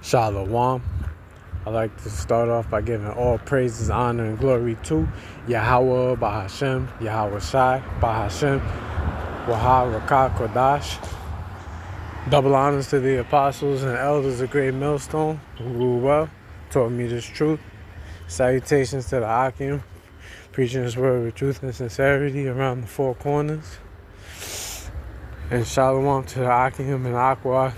Shalom. I'd like to start off by giving all praises, honor, and glory to Yahweh Bahashem, Yahweh Shai, Bahashem, Wahar Rakah Kodash. Double honors to the apostles and elders of Great Millstone who rule well, taught me this truth. Salutations to the Akim, preaching this word with truth and sincerity around the four corners. And shalom to the Akim and Aqua,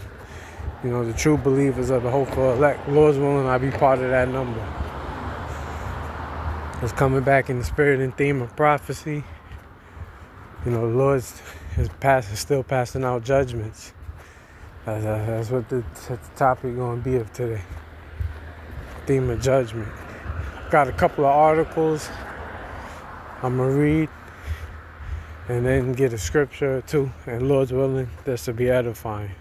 the true believers of the hopeful elect. Lord's willing, I'll be part of that number. It's coming back in the spirit and theme of prophecy. The Lord is still passing out judgments. That's what the topic going to be of today. Theme of judgment. Got a couple of articles I'm going to read and then get a scripture or two. And Lord's willing, this will be edifying.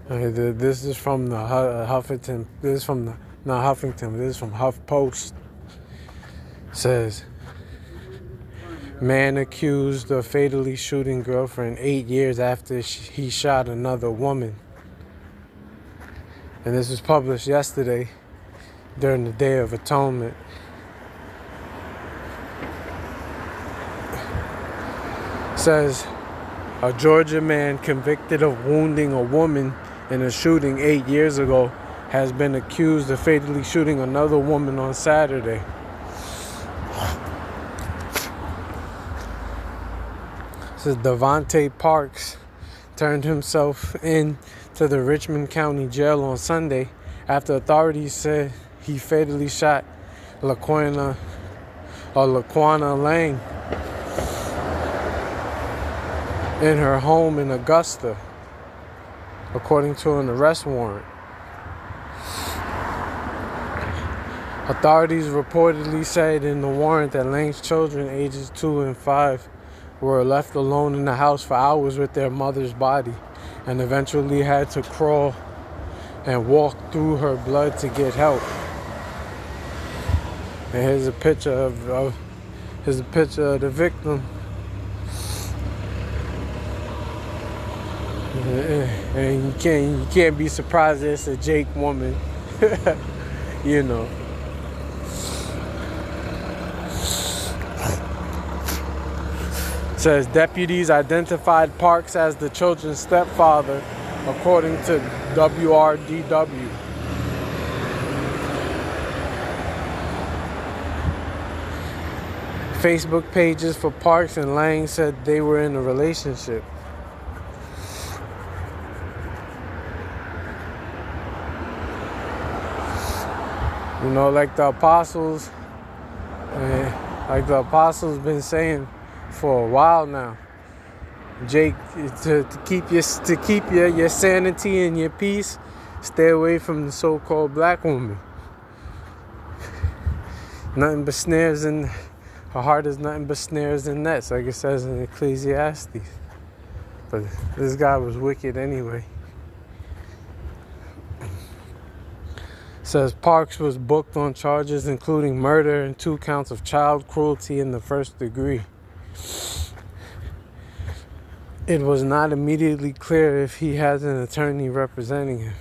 This is from the Huffington. This is from Huffington. This is from HuffPost. It says, man accused of fatally shooting girlfriend 8 years after he shot another woman. And this was published yesterday during the Day of Atonement. It says, a Georgia man convicted of wounding a woman in a shooting 8 years ago has been accused of fatally shooting another woman on Saturday. Says Devontae Parks turned himself in to the Richmond County Jail on Sunday after authorities said he fatally shot Laquana Lang in her home in Augusta, according to an arrest warrant. Authorities reportedly said in the warrant that Lang's children, ages 2 and 5, were left alone in the house for hours with their mother's body and eventually had to crawl and walk through her blood to get help. And here's a picture of the victim. And you can't be surprised it's a Jake woman. Says deputies identified Parks as the children's stepfather, according to WRDW. Facebook pages for Parks and Lang said they were in a relationship. Like the apostles been saying for a while now, Jake, to keep your sanity and your peace, stay away from the so-called black woman. Nothing but snares, and her heart is nothing but snares and nets, like it says in Ecclesiastes. But this guy was wicked anyway. Says Parks was booked on charges including murder and 2 counts of child cruelty in the first degree. It was not immediately clear if he has an attorney representing him.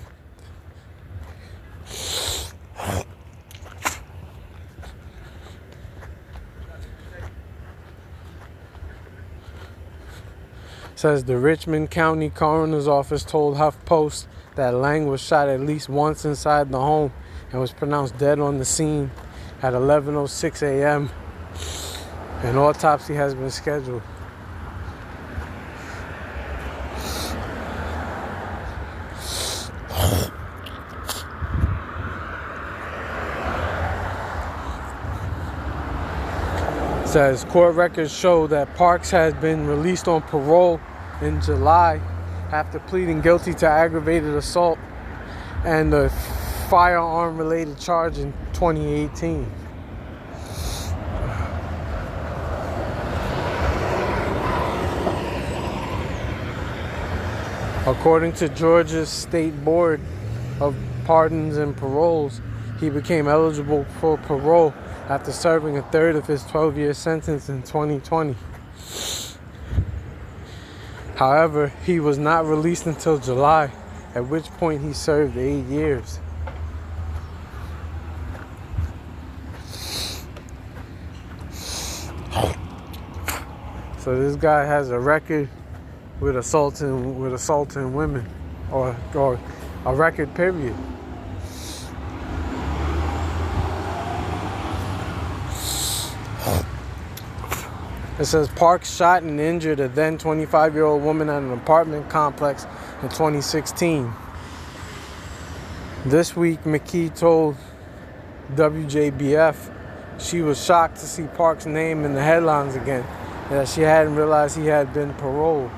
Says the Richmond County Coroner's Office told HuffPost that Lang was shot at least once inside the home and was pronounced dead on the scene at 11:06 a.m. An autopsy has been scheduled. Says court records show that Parks has been released on parole in July after pleading guilty to aggravated assault and a firearm-related charge in 2018. According to Georgia's State Board of Pardons and Paroles, he became eligible for parole after serving a third of his 12-year sentence in 2020. However, he was not released until July, at which point he served 8 years. So this guy has a record with assaulting women, or a record period. It says Parks shot and injured a then 25-year-old woman at an apartment complex in 2016. This week, McKee told WJBF she was shocked to see Parks' name in the headlines again, and that she hadn't realized he had been paroled.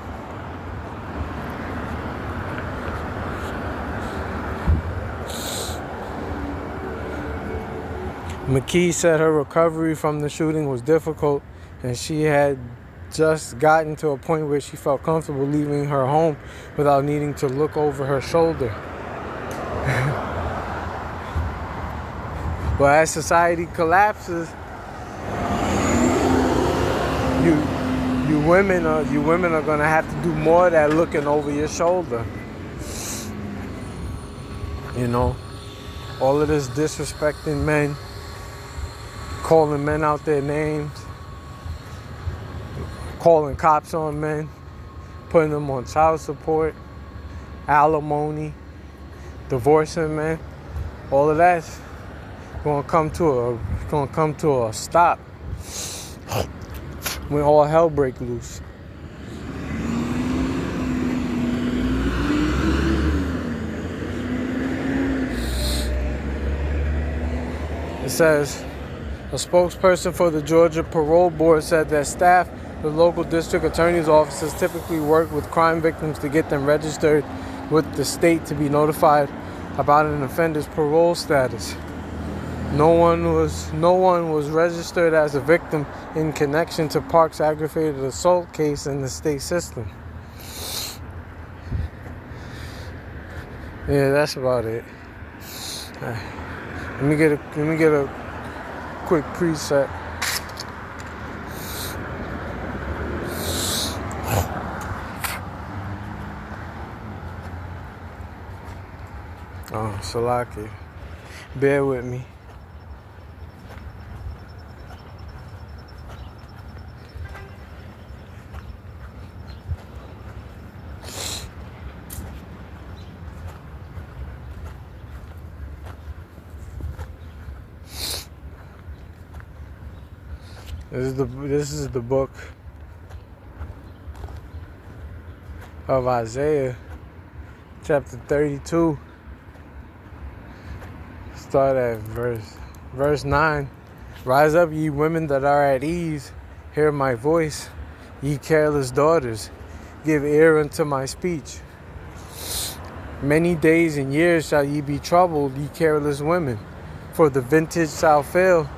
McKee said her recovery from the shooting was difficult, and she had just gotten to a point where she felt comfortable leaving her home without needing to look over her shoulder. But as society collapses, you women are gonna have to do more of that looking over your shoulder. You know, all of this disrespecting men, calling men out their names, calling cops on men, putting them on child support, alimony, divorcing men. All of that's gonna come to a stop when all hell breaks loose. It says, a spokesperson for the Georgia Parole Board said that staff, the local district attorney's offices, typically work with crime victims to get them registered with the state to be notified about an offender's parole status. No one was registered as a victim in connection to Park's aggravated assault case in the state system. Yeah, that's about it. Let me get a quick preset. Oh, Salaki. Bear with me. This is the book of Isaiah, chapter 32. Start at verse 9. Rise up, ye women that are at ease, hear my voice, ye careless daughters, give ear unto my speech. Many days and years shall ye be troubled, ye careless women, for the vintage shall fail,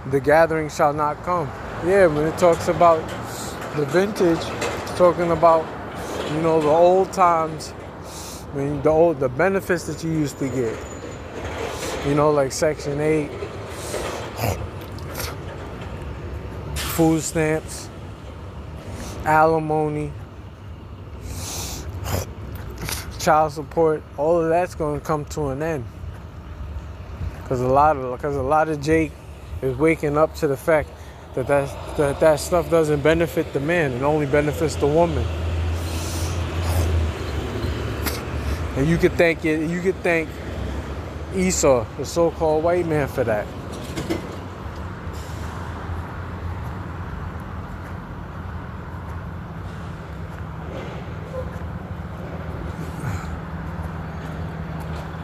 the gathering shall not come. Yeah, when it talks about the vintage, it's talking about, you know, the old times, when the benefits that you used to get. You know, like Section 8, food stamps, alimony, child support, all of that's going to come to an end. Because a lot of Jake is waking up to the fact that stuff doesn't benefit the man, it only benefits the woman. And you could thank Esau, the so-called white man, for that.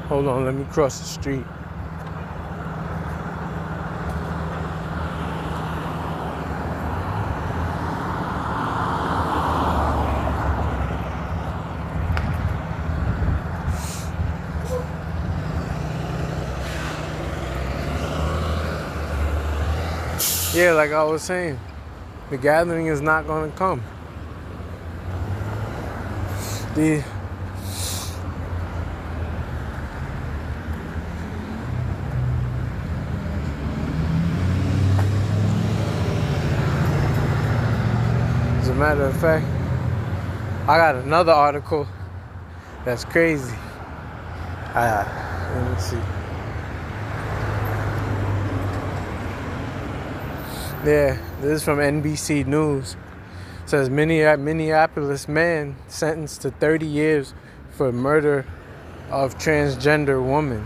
Hold on, let me cross the street. Yeah, like I was saying, the gathering is not going to come. matter of fact, I got another article that's crazy. Let me see. Yeah, this is from NBC News. It says Minneapolis man sentenced to 30 years for murder of transgender woman.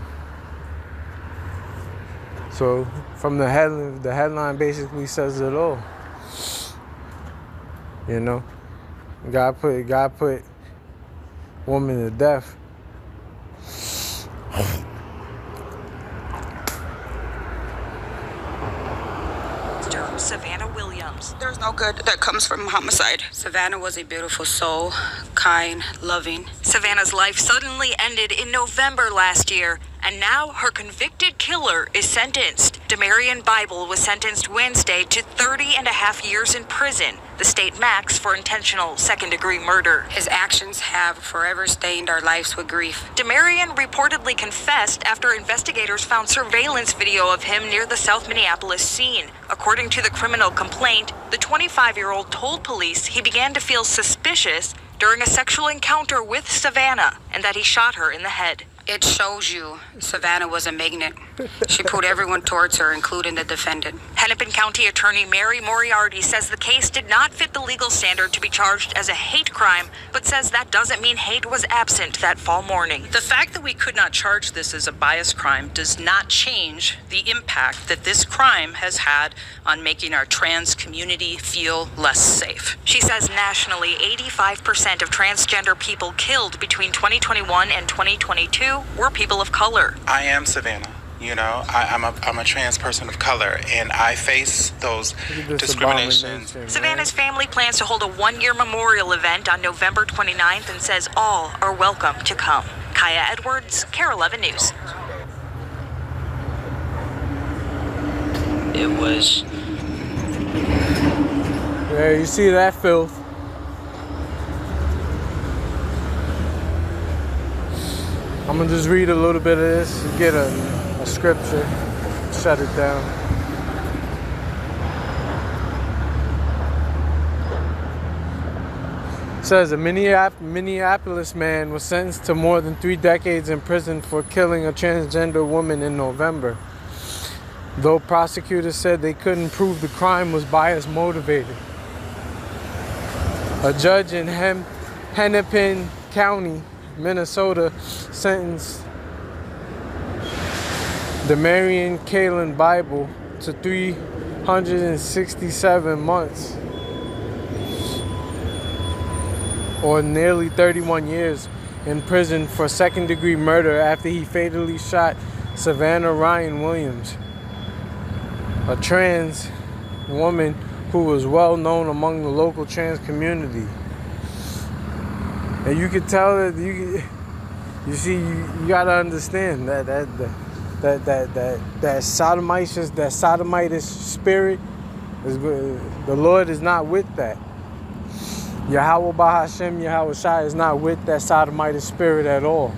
So from the headline basically says it all. You know, God put woman to death. Savannah Williams. There's no good that comes from homicide. Savannah was a beautiful soul, kind, loving. Savannah's life suddenly ended in November last year, and now her convicted killer is sentenced. Demarion Bible was sentenced Wednesday to 30.5 years in prison, the state max for intentional second-degree murder. His actions have forever stained our lives with grief. Demarion reportedly confessed after investigators found surveillance video of him near the South Minneapolis scene. According to the criminal complaint, the 25-year-old told police he began to feel suspicious during a sexual encounter with Savannah and that he shot her in the head. It shows you Savannah was a magnet. She pulled everyone towards her, including the defendant. Hennepin County Attorney Mary Moriarty says the case did not fit the legal standard to be charged as a hate crime, but says that doesn't mean hate was absent that fall morning. The fact that we could not charge this as a bias crime does not change the impact that this crime has had on making our trans community feel less safe. She says nationally, 85% of transgender people killed between 2021 and 2022 were people of color. I am Savannah. You know, I'm a trans person of color, and I face those discriminations. Savannah's family plans to hold a one-year memorial event on November 29th and says all are welcome to come. Kaya Edwards, KARE 11 News. It was... Yeah, you see that filth. I'm gonna just read a little bit of this and get a scripture, shut it down. It says a Minneapolis man was sentenced to more than 3 decades in prison for killing a transgender woman in November. Though prosecutors said they couldn't prove the crime was bias motivated. A judge in Hennepin County, Minnesota, sentenced Demarion Bible to 367 months, or nearly 31 years in prison for second-degree murder after he fatally shot Savannah Ryan Williams, a trans woman who was well known among the local trans community. And you can tell that you gotta understand that sodomitish spirit is good. The Lord is not with that. Yahweh Bahashem, Yahweh Shai is not with that sodomitish spirit at all.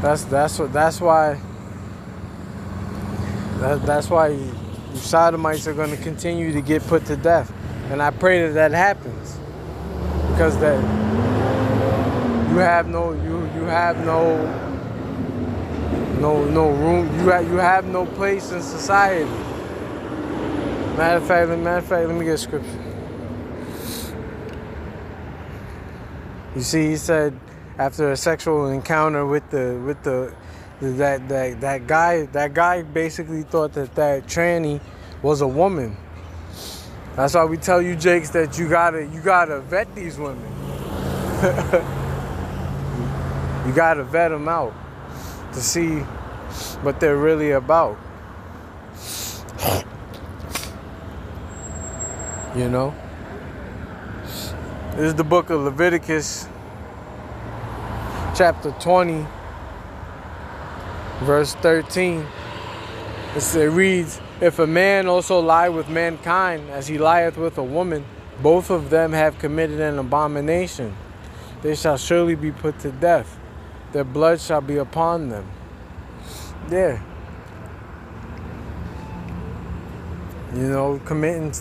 That's why you sodomites are going to continue to get put to death. And I pray that happens, because that you have no room. You have no place in society. Matter of fact, let me get a scripture. You see, he said after a sexual encounter with that guy basically thought that tranny was a woman. That's why we tell you, Jakes, that you gotta vet these women. You gotta vet them out to see what they're really about. You know? This is the book of Leviticus, chapter 20, verse 13. It reads, "If a man also lie with mankind as he lieth with a woman, both of them have committed an abomination. They shall surely be put to death. Their blood shall be upon them." Yeah. You know, committing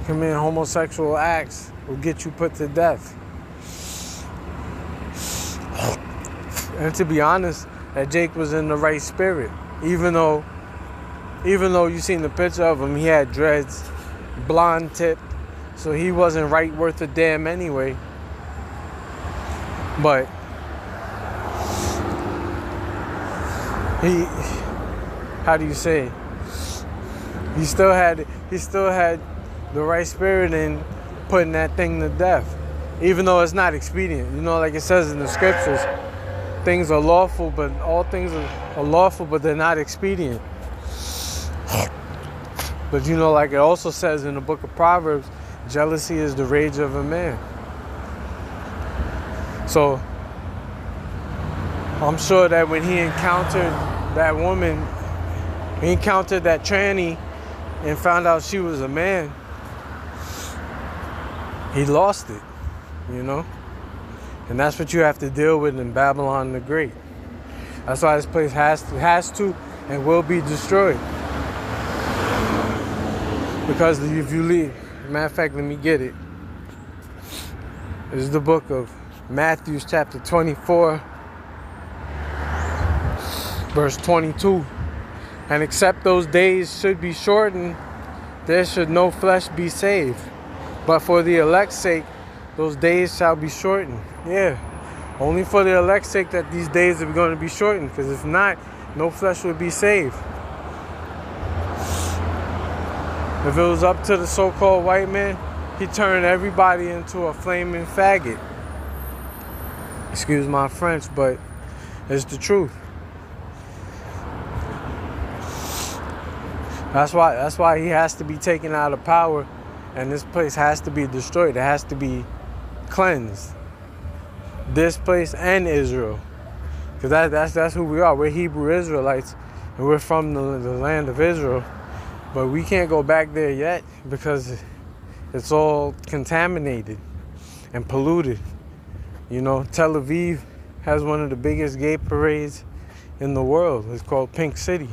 homosexual acts will get you put to death. And to be honest, that Jake was in the right spirit. Even though you seen the picture of him, he had dreads, blonde tip, so he wasn't right worth a damn anyway. But how do you say? He still had the right spirit in putting that thing to death, even though it's not expedient. You know, like it says in the scriptures, things are lawful, but all things are lawful, but they're not expedient. But you know, like it also says in the book of Proverbs, jealousy is the rage of a man. So I'm sure that when he encountered that woman, he encountered that tranny and found out she was a man, he lost it, you know? And that's what you have to deal with in Babylon the Great. That's why this place has to and will be destroyed. Because if you leave, matter of fact, let me get it. This is the book of Matthew chapter 24, verse 22. And except those days should be shortened, there should no flesh be saved. But for the elect's sake, those days shall be shortened. Yeah, only for the elect's sake that these days are going to be shortened. Because if not, no flesh would be saved. If it was up to the so-called white man, he'd turn everybody into a flaming faggot. Excuse my French, but it's the truth. That's why he has to be taken out of power, and this place has to be destroyed. It has to be cleansed. This place and Israel, because that's who we are. We're Hebrew Israelites, and we're from the land of Israel. But we can't go back there yet because it's all contaminated and polluted. You know, Tel Aviv has one of the biggest gay parades in the world. It's called Pink City.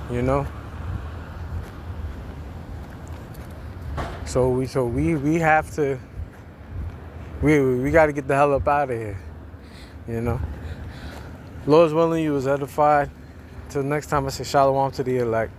You know? So we have to, we got to get the hell up out of here. You know? Lord's willing, you was edified. Till next time, I say shalom to the elect.